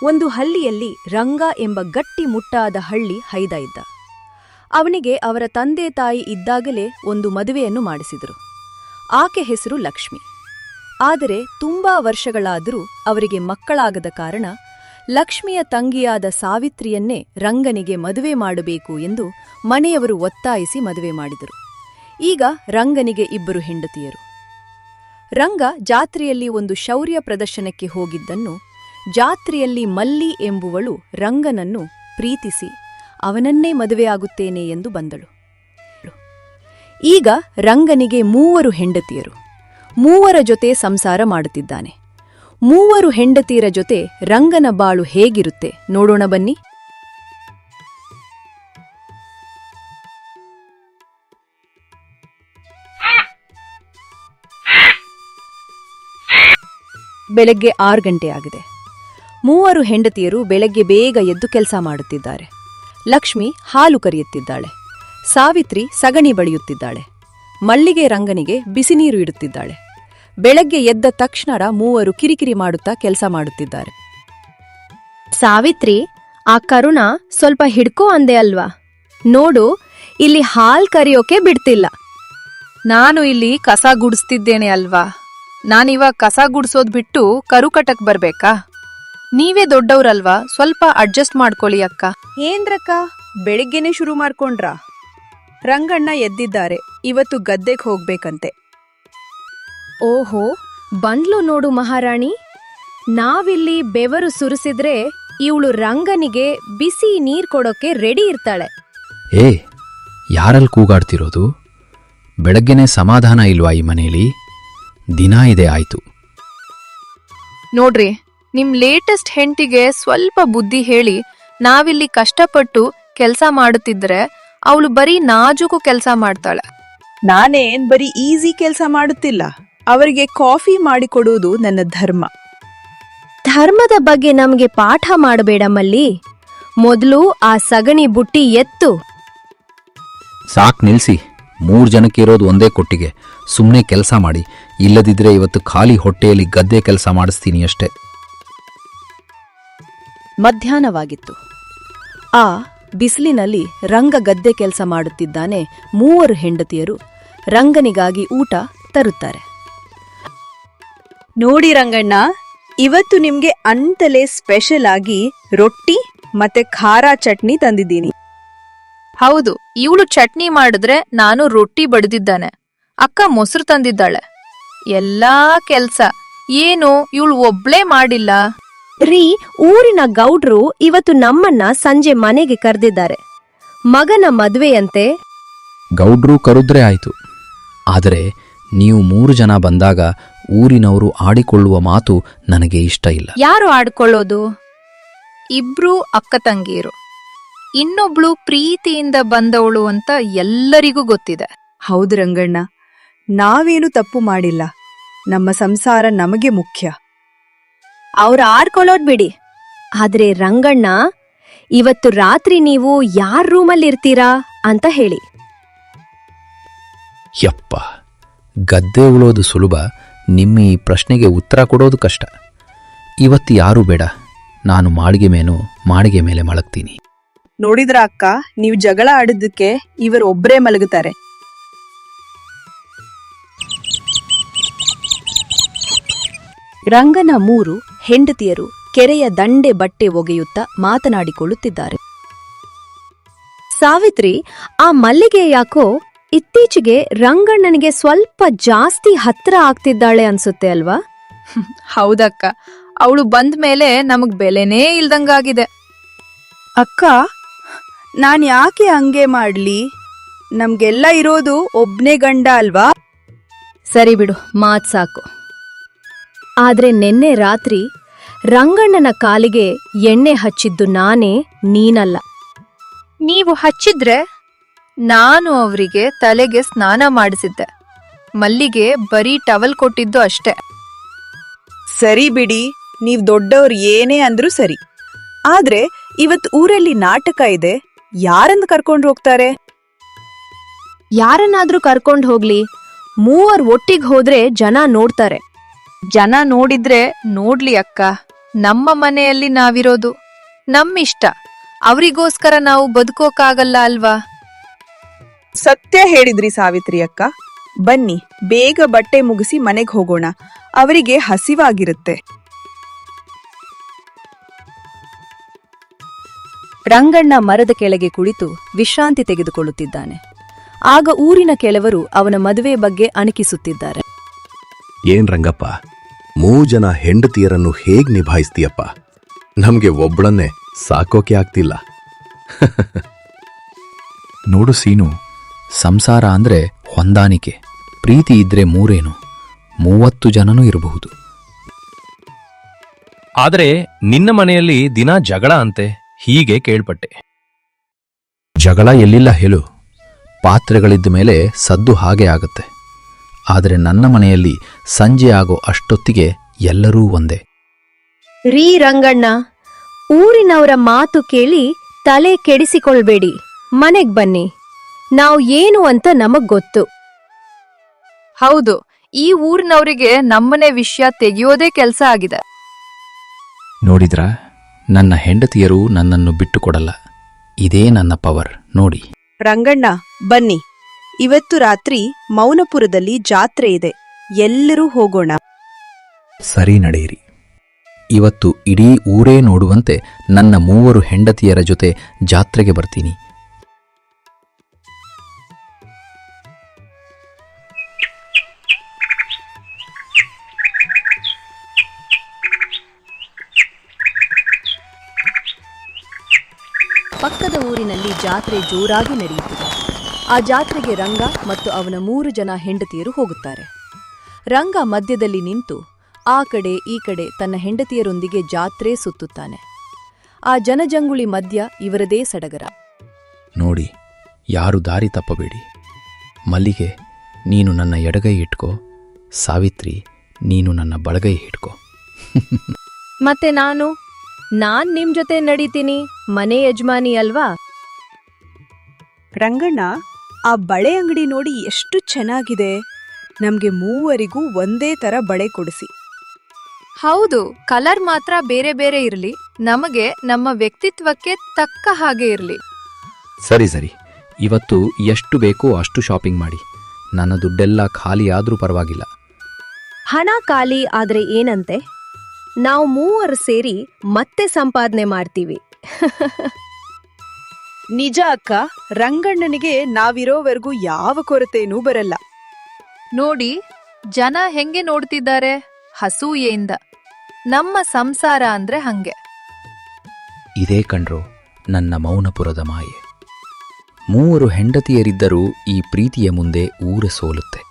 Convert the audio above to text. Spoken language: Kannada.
ಒಂದು ಹಳ್ಳಿಯಲ್ಲಿ ರಂಗ ಎಂಬ ಗಟ್ಟಿ ಮುಟ್ಟಾದ ಹಳ್ಳಿ ಹೈದ ಇದ್ದ. ಅವನಿಗೆ ಅವರ ತಂದೆ ತಾಯಿ ಇದ್ದಾಗಲೇ ಒಂದು ಮದುವೆಯನ್ನು ಮಾಡಿಸಿದರು. ಆಕೆ ಹೆಸರು ಲಕ್ಷ್ಮಿ. ಆದರೆ ತುಂಬಾ ವರ್ಷಗಳಾದರೂ ಅವರಿಗೆ ಮಕ್ಕಳಾಗದ ಕಾರಣ ಲಕ್ಷ್ಮಿಯ ತಂಗಿಯಾದ ಸಾವಿತ್ರಿಯನ್ನೇ ರಂಗನಿಗೆ ಮದುವೆ ಮಾಡಬೇಕು ಎಂದು ಮನೆಯವರು ಒತ್ತಾಯಿಸಿ ಮದುವೆ ಮಾಡಿದರು. ಈಗ ರಂಗನಿಗೆ 2 ಹೆಂಡತಿಯರು. ರಂಗ ಜಾತ್ರೆಯಲ್ಲಿ ಒಂದು ಶೌರ್ಯ ಪ್ರದರ್ಶನಕ್ಕೆ ಹೋಗಿದ್ದನ್ನು ಜಾತ್ರೆಯಲ್ಲಿ ಮಲ್ಲಿ ಎಂಬುವಳು ರಂಗನನ್ನು ಪ್ರೀತಿಸಿ ಅವನನ್ನೇ ಮದುವೆಯಾಗುತ್ತೇನೆ ಎಂದು ಬಂದಳು. ಈಗ ರಂಗನಿಗೆ 3 ಹೆಂಡತಿಯರು. 3 ಜೊತೆ ಸಂಸಾರ ಮಾಡುತ್ತಿದ್ದಾನೆ. 3 ಹೆಂಡತಿಯರ ಜೊತೆ ರಂಗನ ಬಾಳು ಹೇಗಿರುತ್ತೆ ನೋಡೋಣ ಬನ್ನಿ. ಬೆಳಗ್ಗೆ 6 ಗಂಟೆ ಆಗಿದೆ. 3 ಹೆಂಡತಿಯರು ಬೆಳಗ್ಗೆ ಬೇಗ ಎದ್ದು ಕೆಲಸ ಮಾಡುತ್ತಿದ್ದಾರೆ. ಲಕ್ಷ್ಮಿ ಹಾಲು ಕರಿಯುತ್ತಿದ್ದಾಳೆ. ಸಾವಿತ್ರಿ ಸಗಣಿ ಬಳಿಯುತ್ತಿದ್ದಾಳೆ. ಮಲ್ಲಿಗೆ ರಂಗನಿಗೆ ಬಿಸಿನೀರು ಇಡುತ್ತಿದ್ದಾಳೆ. ಬೆಳಗ್ಗೆ ಎದ್ದ ತಕ್ಷಣ 3 ಕಿರಿಕಿರಿ ಮಾಡುತ್ತಾ ಕೆಲಸ ಮಾಡುತ್ತಿದ್ದಾರೆ. ಸಾವಿತ್ರಿ, ಆ ಕರುಣ ಸ್ವಲ್ಪ ಹಿಡ್ಕೋ ಅಂದೆ ಅಲ್ವಾ? ನೋಡು, ಇಲ್ಲಿ ಹಾಲ್ ಕರಿಯೋಕೆ ಬಿಡ್ತಿಲ್ಲ. ನಾನು ಇಲ್ಲಿ ಕಸ ಗುಡಿಸ್ತಿದ್ದೇನೆ ಅಲ್ವಾ? ನಾನಿವಾಗ ಕಸ ಗುಡಿಸೋದ್ ಬಿಟ್ಟು ಕರು ಕಟ್ಟಕ್ ಬರ್ಬೇಕಾ? ನೀವೇ ದೊಡ್ಡವ್ರಲ್ವಾ, ಸ್ವಲ್ಪ ಅಡ್ಜಸ್ಟ್ ಮಾಡ್ಕೊಳ್ಳಿ ಅಕ್ಕ. ಏನ್ರಕ್ಕ, ಬೆಳಿಗ್ಗೆನೆ ಶುರು ಮಾಡ್ಕೊಂಡ್ರಾ? ರಂಗಣ್ಣ ಎದ್ದಿದ್ದಾರೆ. ಇವತ್ತು ಗದ್ದೆಗೆ ಹೋಗ್ಬೇಕಂತೆ. ಓಹೋ, ಬಂದ್ಲು ನೋಡು ಮಹಾರಾಣಿ. ನಾವಿಲ್ಲಿ ಬೆವರು ಸುರಿಸಿದ್ರೆ ಇವಳು ರಂಗನಿಗೆ ಬಿಸಿ ನೀರ್ ಕೊಡೋಕೆ ರೆಡಿ ಇರ್ತಾಳೆ. ಏ, ಯಾರಲ್ಲಿ ಕೂಗಾಡ್ತಿರೋದು? ಬೆಳಗ್ಗೆನೆ ಸಮಾಧಾನ ಇಲ್ವಾ ಈ ಮನೇಲಿ? ದಿನ ಇದೆ ಆಯ್ತು. ನೋಡ್ರಿ, ನಿಮ್ ಲೇಟೆಸ್ಟ್ ಹೆಂಡತಿಗೆ ಸ್ವಲ್ಪ ಬುದ್ಧಿ ಹೇಳಿ. ನಾವಿಲ್ಲಿ ಕಷ್ಟಪಟ್ಟು ಕೆಲ್ಸ ಮಾಡುತ್ತಿದ್ರೆ ಅವಳು ಬರೀ ನಾಜೂಕು ಕೆಲ್ಸ ಮಾಡ್ತಾಳೆ. ನಾನೇನ್ ಬರೀ ಈಸಿ ಕೆಲಸ ಮಾಡುತ್ತಿಲ್ಲ. ಅವರಿಗೆ ಕಾಫಿ ಮಾಡಿಕೊಡುವುದು ನನ್ನ ಧರ್ಮ. ಧರ್ಮದ ಬಗ್ಗೆ ನಮ್ಗೆ ಪಾಠ ಮಾಡಬೇಡ ಮಲ್ಲಿ. ಮೊದಲು ಆ ಸಗಣಿ ಬುಟ್ಟಿ ಎತ್ತು. ಸಾಕ್ ನಿಲ್ಸಿ. 3 ಜನಕ್ಕೆ ಇರೋದು ಒಂದೇ ಕೊಟ್ಟಿಗೆ. ಸುಮ್ಮನೆ ಕೆಲಸ ಮಾಡಿ, ಇಲ್ಲದಿದ್ರೆ ಇವತ್ತು ಖಾಲಿ ಹೊಟ್ಟೆಯಲ್ಲಿ ಗದ್ದೆ ಕೆಲಸ ಮಾಡಿಸ್ತೀನಿ ಅಷ್ಟೇ. ಮಧ್ಯಾಹ್ನವಾಗಿತ್ತು. ಆ ಬಿಸಿಲಿನಲ್ಲಿ ರಂಗ ಗದ್ದೆ ಕೆಲಸ ಮಾಡುತ್ತಿದ್ದಾನೆ. 3 ಹೆಂಡತಿಯರು ರಂಗನಿಗಾಗಿ ಊಟ ತರುತ್ತಾರೆ. ನೋಡಿ ರಂಗಣ್ಣ, ಇವತ್ತು ನಿಮ್ಗೆ ಅಂತಲೇ ಸ್ಪೆಷಲ್ ಆಗಿ ರೊಟ್ಟಿ ಮತ್ತೆ ಖಾರ ಚಟ್ನಿ ತಂದಿದ್ದೀನಿ. ಹೌದು, ಇವಳು ಚಟ್ನಿ ಮಾಡಿದ್ರೆ ನಾನು ರೊಟ್ಟಿ ಬಡಿದಿದ್ದಾನೆ. ಅಕ್ಕ ಮೊಸರು ತಂದಿದ್ದಾಳೆ. ಎಲ್ಲಾ ಕೆಲ್ಸ ಏನು ಇವಳು ಒಬ್ಳೇ ಮಾಡಿಲ್ಲ. ರೀ, ಊರಿನ ಗೌಡ್ರು ಇವತ್ತು ನಮ್ಮನ್ನ ಸಂಜೆ ಮನೆಗೆ ಕರೆದಿದ್ದಾರೆ. ಮಗನ ಮದ್ವೆಯಂತೆ. ಗೌಡ್ರು ಕರುದ್ರೆ ಆಯ್ತು, ಆದರೆ ನೀವು 3 ಜನ ಬಂದಾಗ ಊರಿನವರು ಆಡಿಕೊಳ್ಳುವ ಮಾತು ನನಗೆ ಇಷ್ಟ ಇಲ್ಲ. ಯಾರು ಆಡ್ಕೊಳ್ಳೋದು? 2 ಅಕ್ಕ ತಂಗಿಯರು. ಇನ್ನೊಬ್ಳು ಪ್ರೀತಿಯಿಂದ ಬಂದವಳು ಅಂತ ಎಲ್ಲರಿಗೂ ಗೊತ್ತಿದೆ. ಹೌದು ರಂಗಣ್ಣ, ನಾವೇನು ತಪ್ಪು ಮಾಡಿಲ್ಲ. ನಮ್ಮ ಸಂಸಾರ ನಮಗೆ ಮುಖ್ಯ. ಅವ್ರು ಆಡ್ಕೊಳ್ಳೋದ್ ಬಿಡಿ. ಆದ್ರೆ ರಂಗಣ್ಣ, ಇವತ್ತು ರಾತ್ರಿ ನೀವು ಯಾರ್ ರೂಮಲ್ಲಿರ್ತೀರಾ ಅಂತ ಹೇಳಿ. ಯಪ್ಪ, ಗದ್ದೆ ಉಳೋದು ಸುಲಭ, ನಿಮ್ಮ ಈ ಪ್ರಶ್ನೆಗೆ ಉತ್ತರ ಕೊಡೋದು ಕಷ್ಟ. ಇವತ್ತು ಯಾರೂ ಬೇಡ, ನಾನು ಮಾಳಿಗೆ ಮೇಲೆ ಮಲಗ್ತೀನಿ. ನೋಡಿದ್ರ ಅಕ್ಕ, ನೀವು ಜಗಳ ಆಡಿದ್ದಕ್ಕೆ ಇವರು ಒಬ್ರೇ ಮಲಗುತ್ತಾರೆ. ರಂಗನ 3 ಹೆಂಡತಿಯರು ಕೆರೆಯ ದಂಡೆ ಬಟ್ಟೆ ಒಗೆಯುತ್ತಾ ಮಾತನಾಡಿಕೊಳ್ಳುತ್ತಿದ್ದಾರೆ. ಸಾವಿತ್ರಿ, ಆ ಮಲ್ಲಿಗೆ ಯಾಕೋ ಇತ್ತೀಚೆಗೆ ರಂಗಣ್ಣನಿಗೆ ಸ್ವಲ್ಪ ಜಾಸ್ತಿ ಹತ್ರ ಆಗ್ತಿದ್ದಾಳೆ ಅನ್ಸುತ್ತೆ ಅಲ್ವಾ? ಹೌದಕ್ಕ, ಅವಳು ಬಂದ ಮೇಲೆ ನಮಗ್ ಬೆಲೆನೇ ಇಲ್ದಂಗಾಗಿದೆ. ಅಕ್ಕ, ನಾನ್ ಯಾಕೆ ಹಂಗೆ ಮಾಡ್ಲಿ? ನಮ್ಗೆಲ್ಲ ಇರೋದು ಒಬ್ನೇ ಗಂಡ ಅಲ್ವಾ? ಸರಿ ಬಿಡು, ಮಾತ್ ಸಾಕು. ಆದ್ರೆ ನೆನ್ನೆ ರಾತ್ರಿ ರಂಗಣ್ಣನ ಕಾಲಿಗೆ ಎಣ್ಣೆ ಹಚ್ಚಿದ್ದು ನಾನೇ, ನೀನಲ್ಲ. ನೀವು ಹಚ್ಚಿದ್ರೆ ನಾನು ಅವರಿಗೆ ತಲೆಗೆ ಸ್ನಾನ ಮಾಡಿಸಿದ್ದೆ. ಮಲ್ಲಿಗೆ ಬರೀ ಟವಲ್ ಕೊಟ್ಟಿದ್ದು ಅಷ್ಟೇ. ಸರಿ ಬಿಡಿ, ನೀವ್ ದೊಡ್ಡವ್ರು ಏನೇ ಅಂದ್ರೂ ಸರಿ. ಆದ್ರೆ ಇವತ್ತು ಊರಲ್ಲಿ ನಾಟಕ ಇದೆ. ಯಾರನ್ನು ಕರ್ಕೊಂಡು ಹೋಗ್ತಾರೆ? ಯಾರನ್ನಾದ್ರೂ ಕರ್ಕೊಂಡ್ ಹೋಗ್ಲಿ, 3 ಒಟ್ಟಿಗೆ ಹೋದ್ರೆ ಜನ ನೋಡ್ತಾರೆ. ಜನ ನೋಡಿದ್ರೆ ನೋಡ್ಲಿ ಅಕ್ಕ, ನಮ್ಮ ಮನೆಯಲ್ಲಿ ನಾವಿರೋದು ನಮ್ಮಿಷ್ಟ. ಅವರಿಗೋಸ್ಕರ ನಾವು ಬದುಕೋಕಾಗಲ್ಲ ಅಲ್ವಾ? ಸತ್ಯ ಹೇಳಿದ್ರಿ ಸಾವಿತ್ರಿ ಅಕ್ಕ. ಬನ್ನಿ ಬೇಗ ಬಟ್ಟೆ ಮುಗಿಸಿ ಮನೆಗೆ ಹೋಗೋಣ, ಅವರಿಗೆ ಹಸಿವಾಗಿರುತ್ತೆ. ರಂಗಣ್ಣ ಮರದ ಕೆಳಗೆ ಕುಳಿತು ವಿಶ್ರಾಂತಿ ತೆಗೆದುಕೊಳ್ಳುತ್ತಿದ್ದಾನೆ. ಆಗ ಊರಿನ ಕೆಲವರು ಅವನ ಮದುವೆ ಬಗ್ಗೆ ಅಣಕಿಸುತ್ತಿದ್ದಾರೆ. ಏನ್ ರಂಗಪ್ಪ, 3 ಜನ ಹೆಂಡತಿಯರನ್ನು ಹೇಗ್ ನಿಭಾಯಿಸ್ತೀಯಪ್ಪ? ನಮ್ಗೆ ಒಬ್ಳನ್ನೇ ಸಾಕೋಕೆ ಆಗ್ತಿಲ್ಲ. ನೋಡು ಸೀನು, ಸಂಸಾರ ಅಂದ್ರೆ ಹೊಂದಾಣಿಕೆ. ಪ್ರೀತಿ ಇದ್ರೆ 30 ಜನನೂ ಇರಬಹುದು. ಆದರೆ ನಿನ್ನ ಮನೆಯಲ್ಲಿ ದಿನ ಜಗಳ ಅಂತೆ, ಹೀಗೆ ಕೇಳ್ಪಟ್ಟೆ. ಜಗಳ ಎಲ್ಲಿಲ್ಲ ಹೇಳು. ಪಾತ್ರೆಗಳಿದ್ದ ಮೇಲೆ ಸದ್ದು ಹಾಗೆ ಆಗುತ್ತೆ. ಆದರೆ ನನ್ನ ಮನೆಯಲ್ಲಿ ಸಂಜೆ ಆಗೋ ಅಷ್ಟೊತ್ತಿಗೆ ಎಲ್ಲರೂ ಒಂದೇ. ರೀ ರಂಗಣ್ಣ, ಊರಿನವರ ಮಾತು ಕೇಳಿ ತಲೆ ಕೆಡಿಸಿಕೊಳ್ಬೇಡಿ. ಮನೆಗ್ ಬನ್ನಿ, ನಾವು ಏನು ಅಂತ ನಮಗ್ ಗೊತ್ತು. ಹೌದು, ಈ ಊರಿನವರಿಗೆ ನಮ್ಮನೆ ವಿಷಯ ತೆಗೆಯೋದೇ ಕೆಲ್ಸ ಆಗಿದೆ. ನೋಡಿದ್ರಾ, ನನ್ನ ಹೆಂಡತಿಯರು ನನ್ನನ್ನು ಬಿಟ್ಟುಕೊಡಲ್ಲ. ಇದೇ ನನ್ನ ಪವರ್ ನೋಡಿ. ರಂಗಣ್ಣ ಬನ್ನಿ, ಇವತ್ತು ರಾತ್ರಿ ಮೌನಪುರದಲ್ಲಿ ಜಾತ್ರೆ ಇದೆ, ಎಲ್ಲರೂ ಹೋಗೋಣ. ಸರಿ, ನಡೆಯಿರಿ. ಇವತ್ತು ಇಡೀ ಊರೇ ನೋಡುವಂತೆ ನನ್ನ 3 ಹೆಂಡತಿಯರ ಜೊತೆ ಜಾತ್ರೆಗೆ ಬರ್ತೀನಿ. ಪಕ್ಕದ ಊರಿನಲ್ಲಿ ಜಾತ್ರೆ ಜೋರಾಗಿ ನಡೆಯುತ್ತಿದೆ. ಆ ಜಾತ್ರೆಗೆ ರಂಗ ಮತ್ತು ಅವನ 3 ಜನ ಹೆಂಡತಿಯರು ಹೋಗುತ್ತಾರೆ. ರಂಗ ಮಧ್ಯದಲ್ಲಿ ನಿಂತು ಆ ಕಡೆ ಈ ಕಡೆ ತನ್ನ ಹೆಂಡತಿಯರೊಂದಿಗೆ ಜಾತ್ರೆ ಸುತ್ತುತ್ತಾನೆ. ಆ ಜನಜಂಗುಳಿ ಮಧ್ಯ ಇವರದೇ ಸಡಗರ. ನೋಡಿ, ಯಾರು ದಾರಿ ತಪ್ಪಬೇಡಿ. ಮಲ್ಲಿಗೆ, ನೀನು ನನ್ನ ಎಡಗೈ ಇಟ್ಕೋ. ಸಾವಿತ್ರಿ, ನೀನು ನನ್ನ ಬಲಗೈ ಹಿಡ್ಕೋ. ಮತ್ತೆ ನಾನ್ ನಿಮ್ ಜೊತೆ ನಡೀತೀನಿ, ಮನೆ ಯಜಮಾನಿ ಅಲ್ವಾ? ರಂಗಣ್ಣ, ಆ ಬಳೆ ಅಂಗಡಿ ನೋಡಿ ಎಷ್ಟು ಚೆನ್ನಾಗಿದೆ. ನಮ್ಗೆ 3 ಒಂದೇ ತರ ಬಳೆ ಕೊಡಿಸಿ. ಹೌದು, ಕಲರ್ ಮಾತ್ರ ಬೇರೆ ಬೇರೆ ಇರ್ಲಿ, ನಮಗೆ ನಮ್ಮ ವ್ಯಕ್ತಿತ್ವಕ್ಕೆ ತಕ್ಕ ಹಾಗೆ ಇರ್ಲಿ. ಸರಿ ಸರಿ, ಇವತ್ತು ಎಷ್ಟು ಬೇಕೋ ಅಷ್ಟು ಶಾಪಿಂಗ್ ಮಾಡಿ. ನನ್ನ ದುಡ್ಡೆಲ್ಲ ಖಾಲಿ ಆದ್ರೂ ಪರವಾಗಿಲ್ಲ. ಹಣ ಖಾಲಿ ಆದ್ರೆ ಏನಂತೆ, ನಾವು 3 ಸೇರಿ ಮತ್ತೆ ಸಂಪಾದನೆ ಮಾಡ್ತೀವಿ. ನಿಜ ಅಕ್ಕ, ರಂಗಣ್ಣನಿಗೆ ನಾವಿರೋವರೆಗೂ ಯಾವ ಕೊರತೆನೂ ಬರಲ್ಲ. ನೋಡಿ, ಜನ ಹೆಂಗೆ ನೋಡ್ತಿದ್ದಾರೆ, ಹಸೂಯೆಯಿಂದ. ನಮ್ಮ ಸಂಸಾರ ಅಂದ್ರೆ ಹಂಗೆ. ಇದೇ ಕಣ್ರೋ ನನ್ನ ಮೌನಪುರದ ಮಾಯೆ. 3 ಹೆಂಡತಿಯರಿದ್ದರೂ ಈ ಪ್ರೀತಿಯ ಮುಂದೆ ಊರ ಸೋಲುತ್ತೆ.